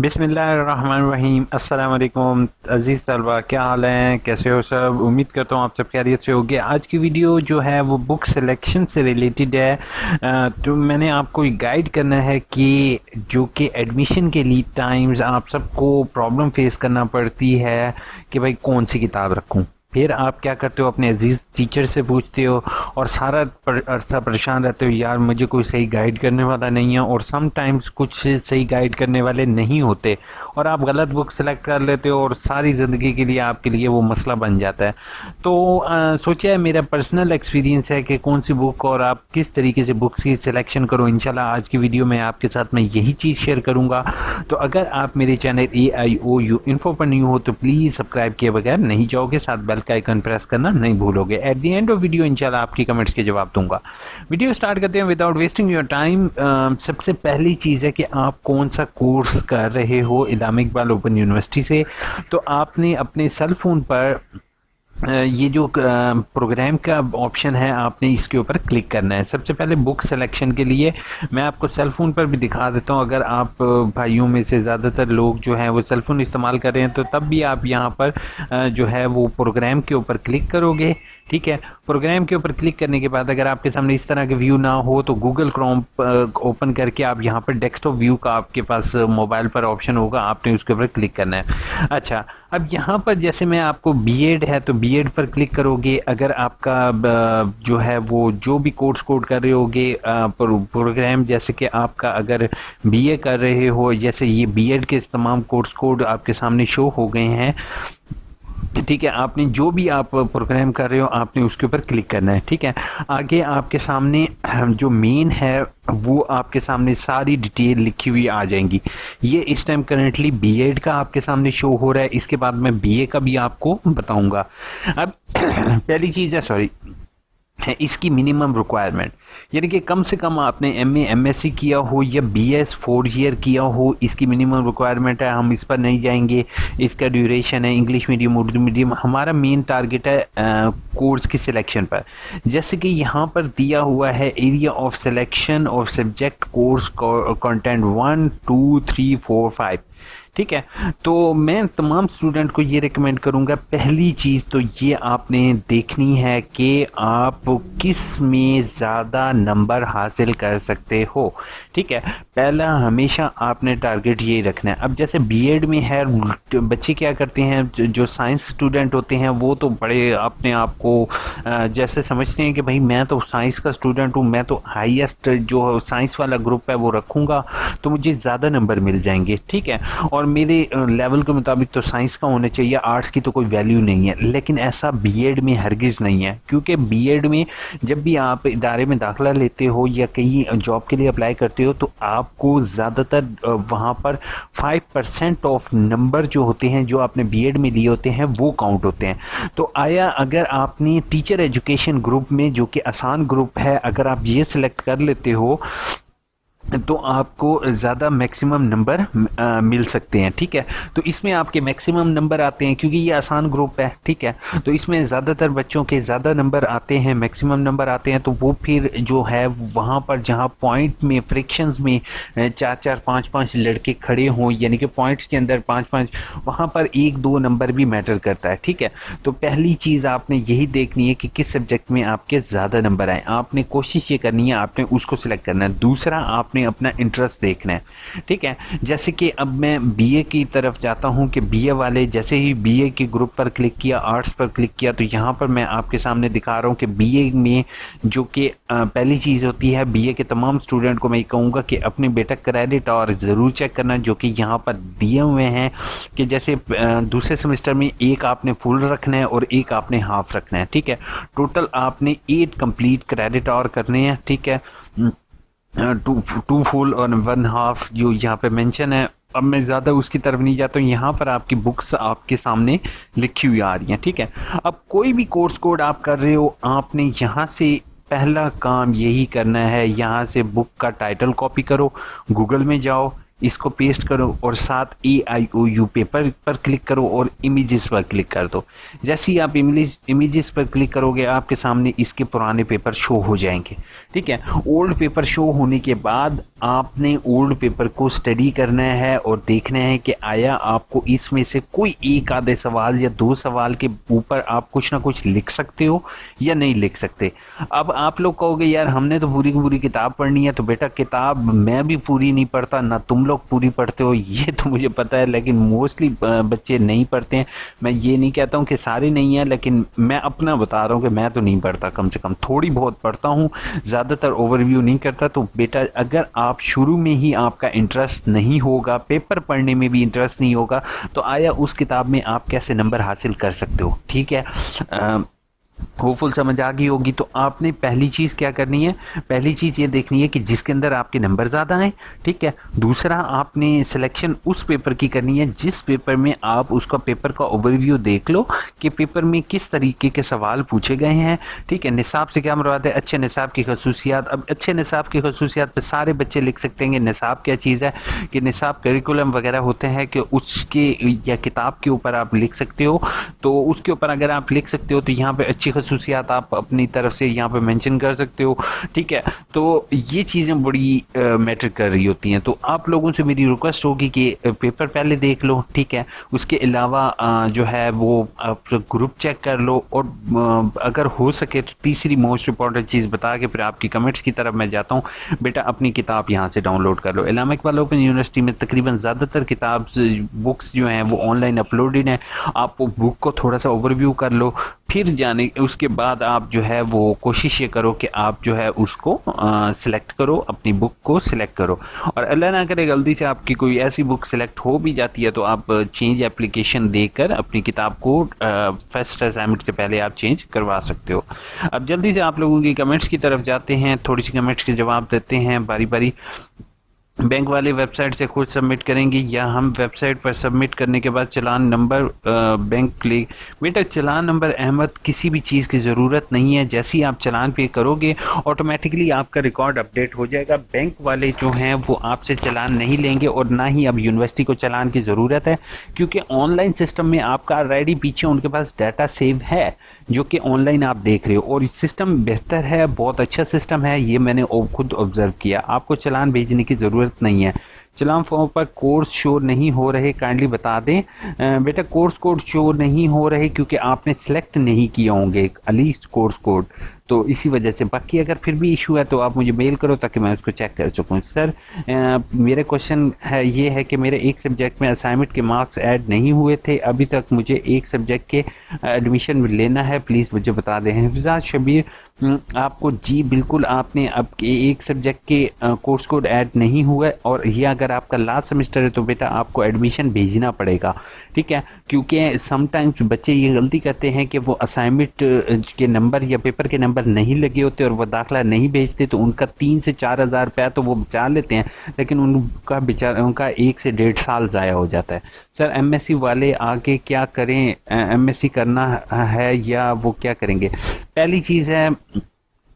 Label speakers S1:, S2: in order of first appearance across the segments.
S1: बिस्मिल्लाहिर्रहमानिर्रहीम। अस्सलाम वालेकुम अज़ीज़ तलबा, क्या हाल हैं, कैसे हो सब। उम्मीद करता हूँ आप सब खैरियत से होंगे। आज की वीडियो जो है वो बुक सिलेक्शन से रिलेटेड है। तो मैंने आपको गाइड करना है कि जो कि एडमिशन के लिए टाइम्स आप सबको प्रॉब्लम फेस करना पड़ती है कि भाई कौन सी किताब रखूँ। फिर आप क्या करते हो, अपने अजीज़ टीचर से पूछते हो और सारा अरसा परेशान रहते हो, यार मुझे कोई सही गाइड करने वाला नहीं है। और समटाइम्स कुछ सही गाइड करने वाले नहीं होते और आप गलत बुक सेलेक्ट कर लेते हो और सारी ज़िंदगी के लिए आपके लिए वो मसला बन जाता है। तो सोचा है, मेरा पर्सनल एक्सपीरियंस है कि कौन सी बुक और आप किस तरीके से बुक्स की सिलेक्शन करो। इंशाल्लाह आज की वीडियो में आपके साथ मैं यही चीज़ शेयर करूँगा। तो अगर आप मेरे चैनल AIOU इन्फो पर न्यू हो तो प्लीज़ सब्सक्राइब किए बगैर नहीं जाओगे, साथ बेल का आइकन प्रेस करना नहीं भूलोगे। At the end of video इंशाल्लाह आपकी कमेंट्स के जवाब दूंगा। वीडियो स्टार्ट करते हैं विदाउट वेस्टिंग योर टाइम। सबसे पहली चीज़ है कि आप कौन सा कोर्स कर रहे हो अल्लामा इकबाल ओपन यूनिवर्सिटी से। तो आपने अपने सेल फोन पर ये जो प्रोग्राम का ऑप्शन है आपने इसके ऊपर क्लिक करना है। सबसे पहले बुक सिलेक्शन के लिए मैं आपको सेल फ़ोन पर भी दिखा देता हूँ। अगर आप भाइयों में से ज़्यादातर लोग जो हैं वो सेल फ़ोन इस्तेमाल कर रहे हैं तो तब भी आप यहाँ पर जो है वो प्रोग्राम के ऊपर क्लिक करोगे। ठीक है, प्रोग्राम के ऊपर क्लिक करने के बाद अगर आपके सामने इस तरह के व्यू ना हो तो गूगल क्रोम ओपन करके आप यहाँ पर डेस्कटॉप व्यू का आपके पास मोबाइल पर ऑप्शन होगा, आपने उसके ऊपर क्लिक करना है। अच्छा, अब यहाँ पर जैसे मैं आपको B.ed है तो B.ed पर क्लिक करोगे। अगर आपका जो है वो जो भी कोर्स कोड कर रहे होगे प्रोग्राम, जैसे कि आपका अगर BA कर रहे हो, जैसे ये B.ed के तमाम कोर्स कोड आपके सामने शो हो गए हैं। ठीक है, आपने जो भी आप प्रोग्राम कर रहे हो आपने उसके ऊपर क्लिक करना है। ठीक है, आगे आपके सामने जो मेन है वो आपके सामने सारी डिटेल लिखी हुई आ जाएंगी। ये इस टाइम करंटली B.ed का आपके सामने शो हो रहा है, इसके बाद मैं BA का भी आपको बताऊंगा। अब पहली चीज़ है, सॉरी, इसकी मिनिमम रिक्वायरमेंट, यानी कि कम से कम आपने MA MSc किया हो या BS 4 ईयर किया हो, इसकी मिनिमम रिक्वायरमेंट है। हम इस पर नहीं जाएंगे। इसका ड्यूरेशन है इंग्लिश मीडियम, उर्दू मीडियम। हमारा मेन टारगेट है कोर्स की सिलेक्शन पर। जैसे कि यहाँ पर दिया हुआ है area of selection of subject course content 1 2 3 4 5। ठीक है, तो मैं तमाम स्टूडेंट को ये रिकमेंड करूँगा, पहली चीज़ तो ये आपने देखनी है कि आप किस में ज़्यादा नंबर हासिल कर सकते हो। ठीक है, पहला हमेशा आपने टारगेट ये रखना है। अब जैसे B.ed में है, बच्चे क्या करते हैं, जो साइंस स्टूडेंट होते हैं वो तो बड़े अपने आप को जैसे समझते हैं कि भाई मैं तो साइंस का स्टूडेंट हूँ, मैं तो हाईएस्ट जो साइंस वाला ग्रुप है वो रखूँगा तो मुझे ज़्यादा नंबर मिल जाएंगे। ठीक है, और मेरे लेवल के मुताबिक तो साइंस का होना चाहिए, आर्ट्स की तो कोई वैल्यू नहीं है। लेकिन ऐसा B.ed में हरगिज़ नहीं है, क्योंकि B.ed में जब भी आप इदारे में दाखिला लेते हो या कहीं जॉब के लिए अप्लाई करते हो तो आपको ज़्यादातर वहाँ पर 5% ऑफ नंबर जो होते हैं, जो आपने B.ed में लिए होते हैं, वो काउंट होते हैं। तो आया अगर आपने टीचर एजुकेशन ग्रुप में, जो कि आसान ग्रुप है, अगर आप ये सिलेक्ट कर लेते हो तो आपको ज़्यादा मैक्सिमम नंबर मिल सकते हैं। ठीक है, तो इसमें आपके मैक्सिमम नंबर आते हैं क्योंकि ये आसान ग्रुप है। ठीक है, तो इसमें ज़्यादातर बच्चों के ज़्यादा नंबर आते हैं, मैक्सिमम नंबर आते हैं। तो वो फिर जो है वहाँ पर जहाँ पॉइंट में फ्रैक्शंस में 4-4 5-5 लड़के खड़े हों, यानी कि पॉइंट्स के अंदर 5-5, वहाँ पर 1-2 नंबर भी मैटर करता है। ठीक है, तो पहली चीज़ आपने यही देखनी है कि किस सब्जेक्ट में आपके ज़्यादा नंबर आए। आपने कोशिश ये करनी है, आपने उसको सिलेक्ट करना है। दूसरा, आपने अपना इंटरेस्ट देखना है। ठीक है, जैसे कि अब मैं BA की तरफ जाता हूं कि BA वाले जैसे ही BA के ग्रुप पर क्लिक किया, आर्ट्स पर क्लिक किया, तो यहाँ पर मैं आपके सामने दिखा रहा हूं कि BA में जो कि पहली चीज़ होती है, BA के तमाम स्टूडेंट को मैं कहूँगा कि अपने बेटा क्रेडिट और ज़रूर चेक करना, जो कि यहाँ पर दिए हुए हैं कि जैसे दूसरे सेमेस्टर में एक आपने फुल रखना है और एक आपने हाफ रखना है। ठीक है, टोटल आपने 8 कंप्लीट क्रेडिट और करने हैं। ठीक है, 2 फुल और 1 हाफ जो यहाँ पे मेंशन है। अब मैं ज़्यादा उसकी तरफ नहीं जाता हूँ, यहाँ पर आपकी बुक्स आपके सामने लिखी हुई आ रही हैं। ठीक है, अब कोई भी कोर्स कोड आप कर रहे हो, आपने यहाँ से पहला काम यही करना है, यहाँ से बुक का टाइटल कॉपी करो, गूगल में जाओ, इसको पेस्ट करो और साथ AIOU पेपर पर क्लिक करो और इमेजेस पर क्लिक कर दो। जैसे ही आप इमेजेस पर क्लिक करोगे आपके सामने इसके पुराने पेपर शो हो जाएंगे। ठीक है, ओल्ड पेपर शो होने के बाद आपने ओल्ड पेपर को स्टडी करना है और देखना है कि आया आपको इसमें से कोई एक आधे सवाल या दो सवाल के ऊपर आप कुछ ना कुछ लिख सकते हो या नहीं लिख सकते। अब आप लोग कहोगे यार हमने तो पूरी की पूरी किताब पढ़नी है, तो बेटा किताब मैं भी पूरी नहीं पढ़ता, ना तुम लोग पूरी पढ़ते हो, ये तो मुझे पता है, लेकिन मोस्टली बच्चे नहीं पढ़ते हैं। मैं ये नहीं कहता हूँ कि सारे नहीं हैं, लेकिन मैं अपना बता रहा हूँ कि मैं तो नहीं पढ़ता, कम से कम थोड़ी बहुत पढ़ता हूँ, ज़्यादातर ओवरव्यू नहीं करता। तो बेटा अगर आप शुरू में ही आपका इंटरेस्ट नहीं होगा, पेपर पढ़ने में भी इंटरेस्ट नहीं होगा, तो आया उस किताब में आप कैसे नंबर हासिल कर सकते हो। ठीक है, होपफुल समझ आ गई होगी। तो आपने पहली चीज़ क्या करनी है, पहली चीज़ ये देखनी है कि जिसके अंदर आपके नंबर ज़्यादा हैं। ठीक है, दूसरा आपने सिलेक्शन उस पेपर की करनी है जिस पेपर में आप उसका पेपर का ओवरव्यू देख लो कि पेपर में किस तरीके के सवाल पूछे गए हैं। ठीक है, निसाब से क्या मुराद है, अच्छे निसाब की खसूसियात। अब अच्छे निसाब की खसूसियात पर सारे बच्चे लिख सकते हैं। निसाब क्या चीज़ है कि निसाब करिकुलम वगैरह होते हैं कि उसके या किताब के ऊपर आप लिख सकते हो, तो उसके ऊपर अगर आप लिख सकते हो तो यहाँ पे अच्छी खसूसियात आप अपनी तरफ से यहाँ पे मेंशन कर सकते हो। ठीक है, तो ये चीज़ें बड़ी मैटर कर रही होती हैं। तो आप लोगों से मेरी रिक्वेस्ट होगी कि पेपर पहले देख लो। ठीक है, उसके अलावा जो है वो आप ग्रुप चेक कर लो, और अगर हो सके तो तीसरी मोस्ट इंपॉर्टेंट चीज़ बता के फिर आपकी कमेंट्स की तरफ मैं जाता हूँ, बेटा अपनी किताब यहाँ से डाउनलोड कर लो। अल्लामा इकबाल ओपन यूनिवर्सिटी में तकरीबन ज़्यादातर किताब बुक्स जो हैं वो ऑनलाइन अपलोडेड हैं। आप बुक को थोड़ा सा ओवरव्यू कर लो, फिर जाने उसके बाद आप जो है वो कोशिश ये करो कि आप जो है उसको सिलेक्ट करो, अपनी बुक को सिलेक्ट करो। और अल्लाह ना करे गलती से आपकी कोई ऐसी बुक सिलेक्ट हो भी जाती है तो आप चेंज एप्लीकेशन देकर अपनी किताब को फर्स्ट असाइनमेंट से पहले आप चेंज करवा सकते हो। अब जल्दी से आप लोगों की कमेंट्स की तरफ जाते हैं, थोड़ी सी कमेंट्स के जवाब देते हैं बारी बारी। बैंक वाले वेबसाइट से खुद सबमिट करेंगे या हम वेबसाइट पर सबमिट करने के बाद चालान नंबर बैंक क्लिक। बेटा चालान नंबर अहमद किसी भी चीज़ की ज़रूरत नहीं है, जैसे ही आप चालान पे करोगे ऑटोमेटिकली आपका रिकॉर्ड अपडेट हो जाएगा। बैंक वाले जो हैं वो आपसे चालान नहीं लेंगे और ना ही अब यूनिवर्सिटी को चालान की ज़रूरत है, क्योंकि ऑनलाइन सिस्टम में आपका ऑलरेडी पीछे उनके पास डाटा सेव है जो कि ऑनलाइन आप देख रहे हो, और सिस्टम बेहतर है, बहुत अच्छा सिस्टम है, ये मैंने खुद ऑब्जर्व किया। आपको चालान भेजने की ज़रूरत नहीं है। चालान फॉर्म पर कोर्स शो नहीं हो रहे, काइंडली बता दें। बेटा कोर्स कोड शो नहीं हो रहे क्योंकि आपने सेलेक्ट नहीं किए होंगे अली कोर्स कोड, तो इसी वजह से। बाकी अगर फिर भी इशू है तो आप मुझे मेल करो ताकि मैं उसको चेक कर सकूं। सर मेरे क्वेश्चन है ये है कि मेरे एक सब्जेक्ट में असाइनमेंट के मार्क्स ऐड नहीं हुए थे, अभी तक मुझे एक सब्जेक्ट के एडमिशन लेना है, प्लीज़ मुझे बता दें। हिफाज शबीर आपको जी बिल्कुल, आपने अब एक सब्जेक्ट के कोर्स कोड ऐड नहीं हुआ है और ये अगर आपका लास्ट सेमेस्टर है तो बेटा आपको एडमिशन भेजना पड़ेगा। ठीक है, क्योंकि समटाइम्स बच्चे ये गलती करते हैं कि वो असाइनमेंट के नंबर या पेपर के नंबर नहीं लगे होते और वो दाखिला नहीं भेजते, तो उनका 3 से 4 हज़ार रुपया तो वो बचा लेते हैं, लेकिन उनका 1 से 1.5 साल ज़ाया हो जाता है। सर एमएससी वाले आगे क्या करें, एमएससी करना है या वो क्या करेंगे? पहली चीज़ है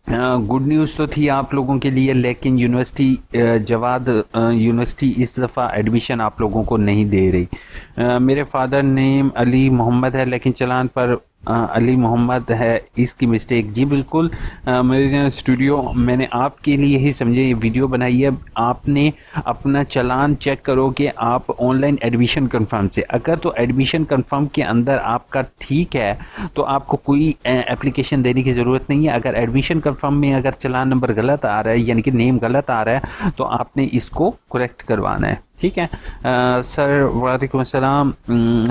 S1: गुड न्यूज़ तो थी आप लोगों के लिए, लेकिन यूनिवर्सिटी जवाद यूनिवर्सिटी इस दफ़ा एडमिशन आप लोगों को नहीं दे रही। मेरे फादर नेम अली मोहम्मद है लेकिन चलान पर अली मोहम्मद है, इसकी मिस्टेक। जी बिल्कुल मेरे स्टूडियो मैंने आपके लिए ही समझे ये वीडियो बनाई है। आपने अपना चालान चेक करो कि आप ऑनलाइन एडमिशन कंफर्म से, अगर तो एडमिशन कंफर्म के अंदर आपका ठीक है तो आपको कोई एप्लीकेशन देने की ज़रूरत नहीं है। अगर एडमिशन कंफर्म में अगर चालान नंबर गलत आ रहा है यानी कि नेम गलत आ रहा है तो आपने इसको करेक्ट करवाना है। ठीक है सर, वालेकुम अस्सलाम।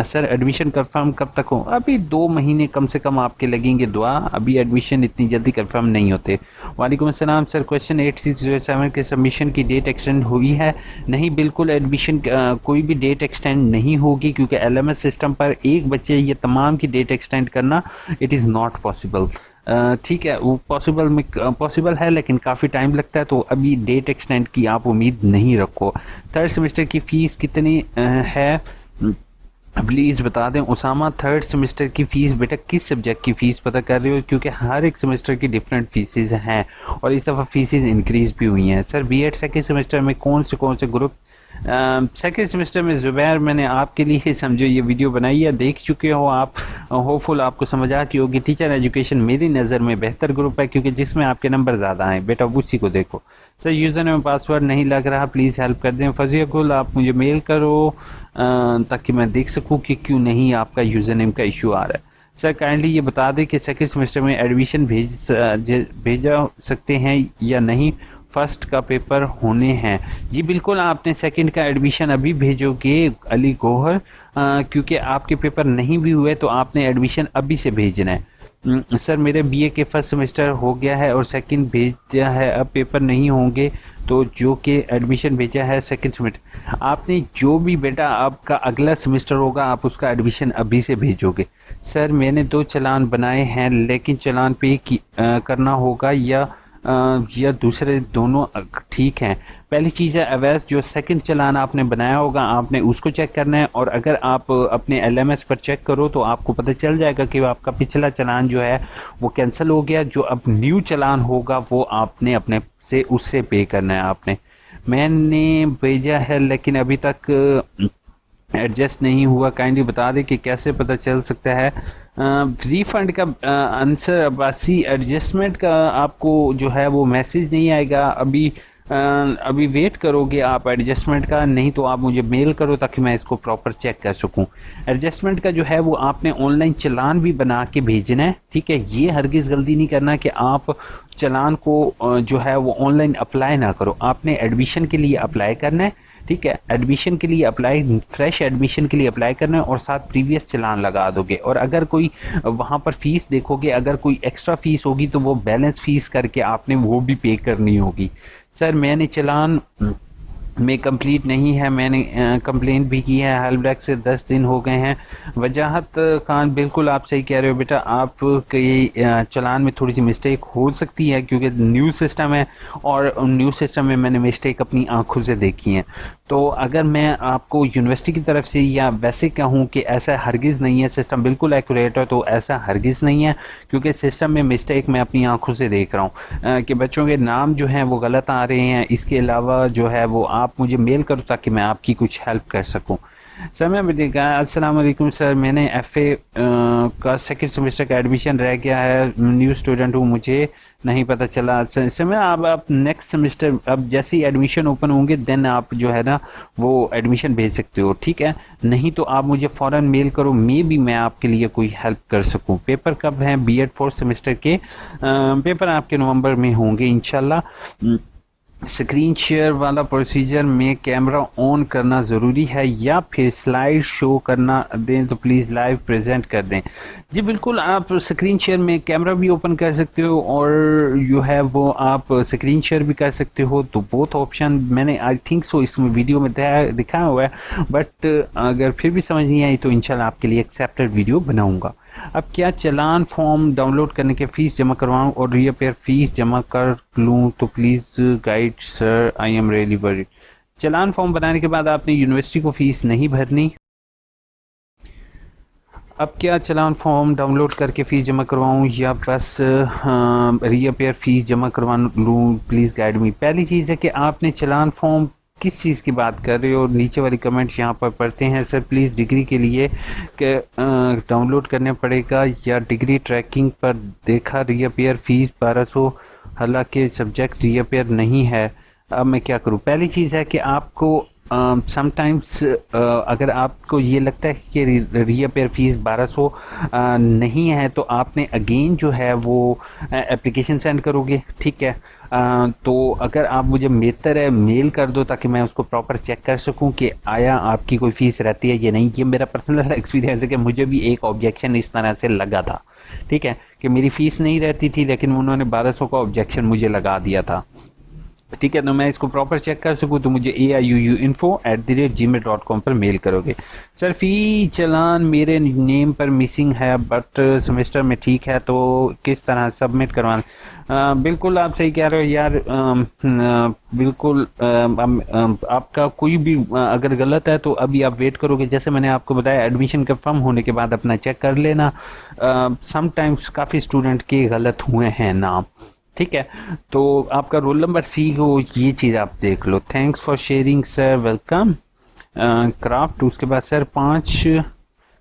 S1: सर एडमिशन कंफर्म कब तक हो? अभी 2 महीने कम से कम आपके लगेंगे दुआ, अभी एडमिशन इतनी जल्दी कंफर्म नहीं होते। वालेकुम अस्सलाम। सर क्वेश्चन 8607 के सबमिशन की डेट एक्सटेंड हुई है? नहीं, बिल्कुल एडमिशन कोई भी डेट एक्सटेंड नहीं होगी, क्योंकि एलएमएस सिस्टम पर एक बच्चे ये तमाम की डेट एक्सटेंड करना इट इज़ नॉट पॉसिबल। ठीक है, वो पॉसिबल है लेकिन काफ़ी टाइम लगता है, तो अभी डेट एक्सटेंड की आप उम्मीद नहीं रखो। थर्ड सेमेस्टर की फ़ीस कितनी है प्लीज़ बता दें। उसामा थर्ड सेमेस्टर की फ़ीस, बेटा किस सब्जेक्ट की फ़ीस पता कर रहे हो? क्योंकि हर एक सेमेस्टर की डिफरेंट फ़ीसेस हैं और इस दफ़ा फ़ीसेस इंक्रीज़ भी हुई हैं। सर बी.एड सेकेंड सेमेस्टर में कौन से ग्रुप सेकेंड सेमेस्टर में ज़ुबैर, मैंने आपके लिए समझो ये वीडियो बनाई है, देख चुके हो आप, होपफुल आपको समझ आ की होगी। टीचर एजुकेशन मेरी नज़र में बेहतर ग्रुप है क्योंकि जिसमें आपके नंबर ज़्यादा आए, बेटा उसी को देखो। सर यूज़र नेम पासवर्ड नहीं लग रहा, प्लीज़ हेल्प कर दें। फजीकुल आप मुझे मेल करो ताकि मैं देख सकूँ कि क्यों नहीं आपका यूज़र नेम का इशू आ रहा है। सर काइंडली ये बता दें कि सेकेंड सेमेस्टर में एडमिशन भेजा सकते हैं या नहीं, फर्स्ट का पेपर होने हैं। जी बिल्कुल, आपने सेकंड का एडमिशन अभी भेजोगे अली गोहर, क्योंकि आपके पेपर नहीं भी हुए तो आपने एडमिशन अभी से भेजना है। सर मेरे बीए के फर्स्ट सेमेस्टर हो गया है और सेकंड भेजा है, अब पेपर नहीं होंगे तो जो कि एडमिशन भेजा है सेकंड सेमेस्टर, आपने जो भी बेटा आपका अगला सेमेस्टर होगा आप उसका एडमिशन अभी से भेजोगे। सर मैंने 2 चालान बनाए हैं लेकिन चालान पे करना होगा या दूसरे दोनों ठीक हैं। पहली चीज़ है अवैस, जो सेकंड चालान आपने बनाया होगा आपने उसको चेक करना है, और अगर आप अपने एलएमएस पर चेक करो तो आपको पता चल जाएगा कि आपका पिछला चालान जो है वो कैंसिल हो गया। जो अब न्यू चालान होगा वो आपने अपने से उससे पे करना है आपने। मैंने भेजा है लेकिन अभी तक एडजस्ट नहीं हुआ, काइंडली बता दें कि कैसे पता चल सकता है। रिफंड का आंसर अब्बासी, एडजस्टमेंट का आपको जो है वो मैसेज नहीं आएगा अभी वेट करोगे आप एडजस्टमेंट का, नहीं तो आप मुझे मेल करो ताकि मैं इसको प्रॉपर चेक कर सकूं। एडजस्टमेंट का जो है वो आपने ऑनलाइन चालान भी बना के भेजना है, ठीक है। ये हरगिज़ गलती नहीं करना कि आप चालान को जो है वो ऑनलाइन अप्लाई ना करो, आपने एडमिशन के लिए अप्लाई करना है, ठीक है। एडमिशन के लिए अप्लाई, फ्रेश एडमिशन के लिए अप्लाई करना है और साथ प्रीवियस चालान लगा दोगे। और अगर कोई वहाँ पर फीस देखोगे, अगर कोई एक्स्ट्रा फीस होगी तो वो बैलेंस फीस करके आपने वो भी पे करनी होगी। सर मैंने चालान में कंप्लीट नहीं है, मैंने कंप्लेंट भी की है, हेल्प डेस्क से 10 दिन हो गए हैं। वजाहत खान, बिल्कुल आप सही कह रहे हो बेटा, आपके चालान में थोड़ी सी मिस्टेक हो सकती है क्योंकि न्यू सिस्टम है और न्यू सिस्टम में मैंने मिस्टेक अपनी आंखों से देखी है। तो अगर मैं आपको यूनिवर्सिटी की तरफ से या वैसे कहूँ कि ऐसा हरगिज़ नहीं है, सिस्टम बिल्कुल एक्यूरेट है, तो ऐसा हरगिज़ नहीं है क्योंकि सिस्टम में मिस्टेक मैं अपनी आंखों से देख रहा हूँ कि बच्चों के नाम जो हैं वो गलत आ रहे हैं। इसके अलावा जो है वो आप मुझे मेल करो ताकि मैं आपकी कुछ हेल्प कर सकूं। सर मैं बताएगा, अस्सलाम वालेकुम सर, मैंने एफए का सेकंड सेमेस्टर का एडमिशन रह गया है, न्यू स्टूडेंट हूँ, मुझे नहीं पता चला। समय आप नेक्स्ट सेमेस्टर, अब जैसे ही एडमिशन ओपन होंगे देन आप जो है ना वो एडमिशन भेज सकते हो, ठीक है। नहीं तो आप मुझे फ़ौरन मेल करो, मे भी मैं आपके लिए कोई हेल्प कर सकूँ। पेपर कब हैं? बीएड फोर्थ सेमेस्टर के पेपर आपके नवंबर में होंगे इंशाल्लाह। स्क्रीन शेयर वाला प्रोसीजर में कैमरा ऑन करना ज़रूरी है या फिर स्लाइड शो करना दें तो प्लीज़ लाइव प्रेजेंट कर दें। जी बिल्कुल, आप स्क्रीन शेयर में कैमरा भी ओपन कर सकते हो और जो है वो आप स्क्रीन शेयर भी कर सकते हो, तो बोथ ऑप्शन मैंने आई थिंक सो इसमें वीडियो में दिखाया हुआ है, बट अगर फिर भी समझ नहीं आई तो इंशाल्लाह आपके लिए एक्सेप्टेड वीडियो बनाऊँगा। अब क्या चालान फॉर्म डाउनलोड करने के फ़ीस जमा करवाऊँ और रीअपेयर फ़ीस जमा कर लूँ तो please guide sir, I am really worried. Challan form बनाने के बाद आपने यूनिवर्सिटी को फ़ीस नहीं भरनी। अब क्या चालान फॉर्म डाउनलोड करके फ़ीस जमा करवाऊँ या बस रीअपेयर फ़ीस जमा करवा लूँ, प्लीज़ गाइड मी। पहली चीज़ है कि आपने चालान फॉर्म किस चीज़ की बात कर रहे हो, नीचे वाली कमेंट यहाँ पर पढ़ते हैं। सर प्लीज़ डिग्री के लिए डाउनलोड करने पड़ेगा या डिग्री ट्रैकिंग पर देखा रीअपेयर फ़ीस 1200, हालांकि सब्जेक्ट रीअपेयर नहीं है, अब मैं क्या करूँ। पहली चीज़ है कि आपको समटाइम्स अगर आपको ये लगता है कि रीअपेयर फ़ीस 1200 नहीं है तो आपने अगेन जो है वो एप्लीकेशन सेंड करोगे, ठीक है। तो अगर आप मुझे बेहतर है मेल कर दो ताकि मैं उसको प्रॉपर चेक कर सकूं कि आया आपकी कोई फ़ीस रहती है या नहीं। ये मेरा पर्सनल एक्सपीरियंस है कि मुझे भी एक ऑब्जेक्शन इस तरह से लगा था, ठीक है, कि मेरी फ़ीस नहीं रहती थी लेकिन उन्होंने 1200 का ऑब्जेक्शन मुझे लगा दिया था, ठीक है। तो मैं इसको प्रॉपर चेक कर सकूँ तो मुझे AIOUINFOO@gmail.com पर मेल करोगे। सर फ़ी चालान मेरे नेम पर मिसिंग है बट सेमेस्टर में ठीक है, तो किस तरह सबमिट करवाना। बिल्कुल आप सही कह रहे हो यार, बिल्कुल आपका कोई भी अगर गलत है तो अभी आप वेट करोगे, जैसे मैंने आपको बताया एडमिशन कंफर्म होने के बाद अपना चेक कर लेना। समटाइम्स काफ़ी स्टूडेंट के गलत हुए हैं नाम, ठीक है, तो आपका रोल नंबर सी हो, ये चीज़ आप देख लो। Thanks for sharing sir, welcome. Craft, उसके बाद सर 5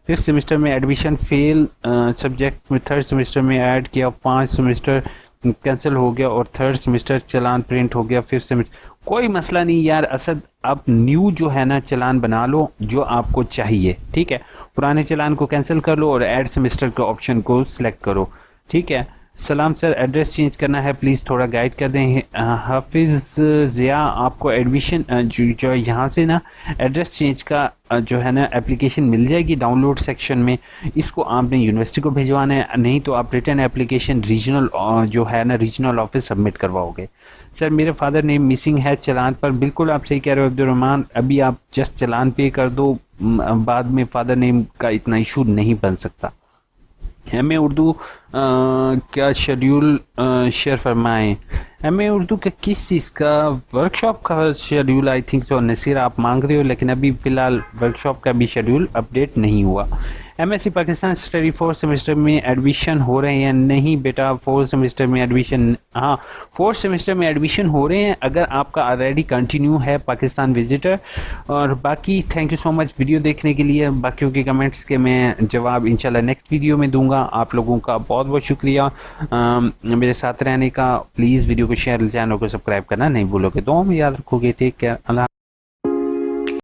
S1: फिफ्थ सेमेस्टर में एडमिशन फेल सब्जेक्ट में थर्ड सेमेस्टर में ऐड किया, 5 सेमेस्टर कैंसिल हो गया और थर्ड सेमेस्टर चलान प्रिंट हो गया फिफ्थ सेमेस्टर। कोई मसला नहीं यार असद, आप न्यू जो है ना चलान बना लो जो आपको चाहिए, ठीक है। पुराने चलान को कैंसिल कर लो और ऐड सेमेस्टर के ऑप्शन को सिलेक्ट करो, ठीक है। सलाम सर, एड्रेस चेंज करना है, प्लीज़ थोड़ा गाइड कर दें। हाफिज़ ज़िया, आपको एडमिशन जो यहाँ से ना एड्रेस चेंज का जो है ना एप्लीकेशन मिल जाएगी डाउनलोड सेक्शन में। इसको आपने यूनिवर्सिटी को भिजवाना है, नहीं तो आप रिटर्न एप्लीकेशन रीजनल जो है ना रीजनल ऑफिस सबमिट करवाओगे। सर मेरे फादर नेम मिसिंग है चलान पर, बिल्कुल आप सही कह रहे हो अब्दुलरहमान, अभी आप जस्ट चलान पे कर दो, बाद में फादर नेम का इतना इशू नहीं बन सकता। हमें उर्दू क्या शेड्यूल शेयर फरमाएं। हमें उर्दू के किस चीज़ का, वर्कशॉप का schedule I think so Naseer आप मांग रहे हो, लेकिन अभी फ़िलहाल वर्कशॉप का भी शेड्यूल अपडेट नहीं हुआ। MSc Pakistan study 4th semester में एडमिशन हो रहे हैं? नहीं बेटा, 4th सेमेस्टर में एडमिशन, हाँ 4th सेमेस्टर में एडमिशन हो रहे हैं अगर आपका ऑलरेडी कंटिन्यू है पाकिस्तान विजिटर। और बाकी thank you so much video देखने के लिए। बाकियों के कमेंट्स के मैं जवाब इंशाल्लाह नेक्स्ट वीडियो में दूंगा। आप लोगों का बहुत बहुत शुक्रिया मेरे साथ रहने का। प्लीज़ वीडियो को शेयर, चैनल को सब्सक्राइब करना नहीं भूलोगे। दुआ में याद रखोगे। टेक केयर, अल्लाह।